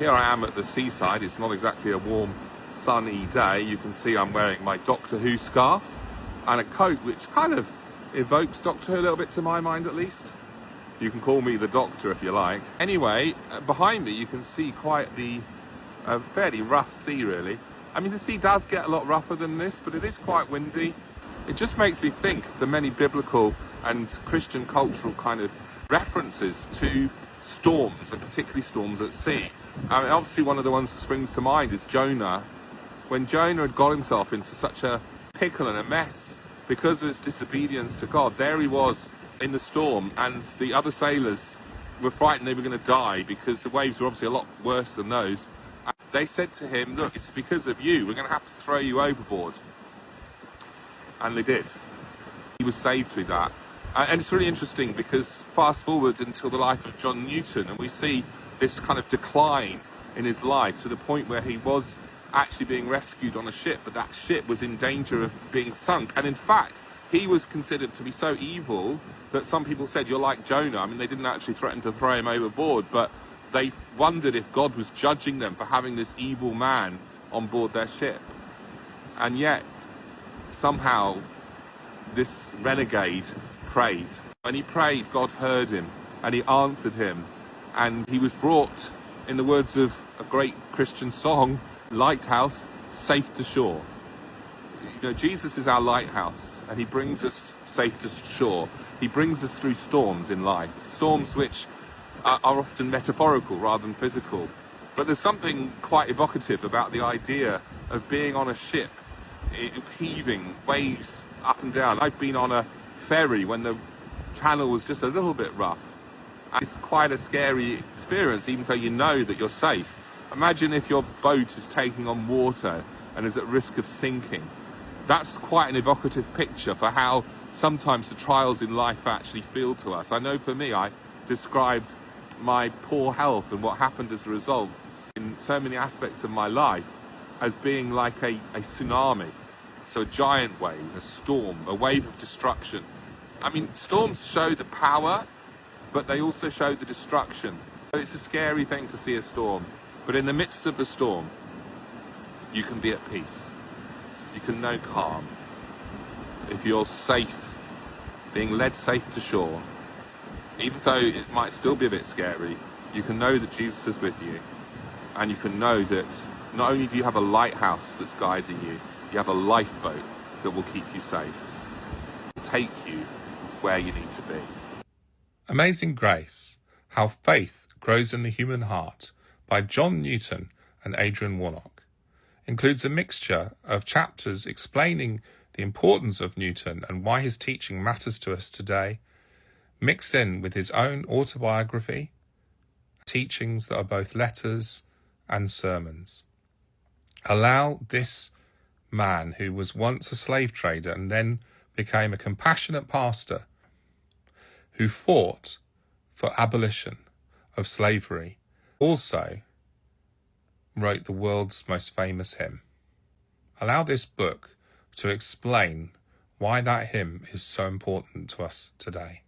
Here I am at the seaside. It's not exactly a warm, sunny day. You can see I'm wearing my Doctor Who scarf and a coat which kind of evokes Doctor Who a little bit, to my mind at least. You can call me the Doctor if you like. Anyway, behind me you can see quite the fairly rough sea, really. I mean, the sea does get a lot rougher than this, but it is quite windy. It just makes me think of the many biblical and Christian cultural kind of references to storms, and particularly storms at sea. I mean, obviously one of the ones that springs to mind is Jonah. When Jonah had got himself into such a pickle and a mess because of his disobedience to God, there he was in the storm, and the other sailors were frightened they were going to die because the waves were obviously a lot worse than those. And they said to him, look, it's because of you, we're going to have to throw you overboard. And they did. He was saved through that. And it's really interesting because fast forward until the life of John Newton, and we see this kind of decline in his life to the point where he was actually being rescued on a ship, but that ship was in danger of being sunk. And in fact, he was considered to be so evil that some people said, you're like Jonah. I mean, they didn't actually threaten to throw him overboard, but they wondered if God was judging them for having this evil man on board their ship. And yet, somehow, this renegade prayed. When he prayed, God heard him and he answered him, and he was brought, in the words of a great Christian song, lighthouse, safe to shore. You know, Jesus is our lighthouse and he brings us safe to shore. He brings us through storms in life, storms which are often metaphorical rather than physical. But there's something quite evocative about the idea of being on a ship, heaving waves up and down. I've been on a ferry when the channel was just a little bit rough. And it's quite a scary experience, even though you know that you're safe. Imagine if your boat is taking on water and is at risk of sinking. That's quite an evocative picture for how sometimes the trials in life actually feel to us. I know for me, I described my poor health and what happened as a result in so many aspects of my life as being like a tsunami. So a giant wave, a storm, a wave of destruction. I mean, storms show the power, but they also show the destruction. It's a scary thing to see a storm, but in the midst of the storm, you can be at peace. You can know calm. If you're safe, being led safe to shore, even though it might still be a bit scary, you can know that Jesus is with you, and you can know that not only do you have a lighthouse that's guiding you, you have a lifeboat that will keep you safe, take you where you need to be. Amazing Grace, How Faith Grows in the Human Heart by John Newton and Adrian Warnock includes a mixture of chapters explaining the importance of Newton and why his teaching matters to us today, mixed in with his own autobiography, teachings that are both letters and sermons. Allow this man, who was once a slave trader and then became a compassionate pastor, who fought for abolition of slavery, also wrote the world's most famous hymn. Allow this book to explain why that hymn is so important to us today.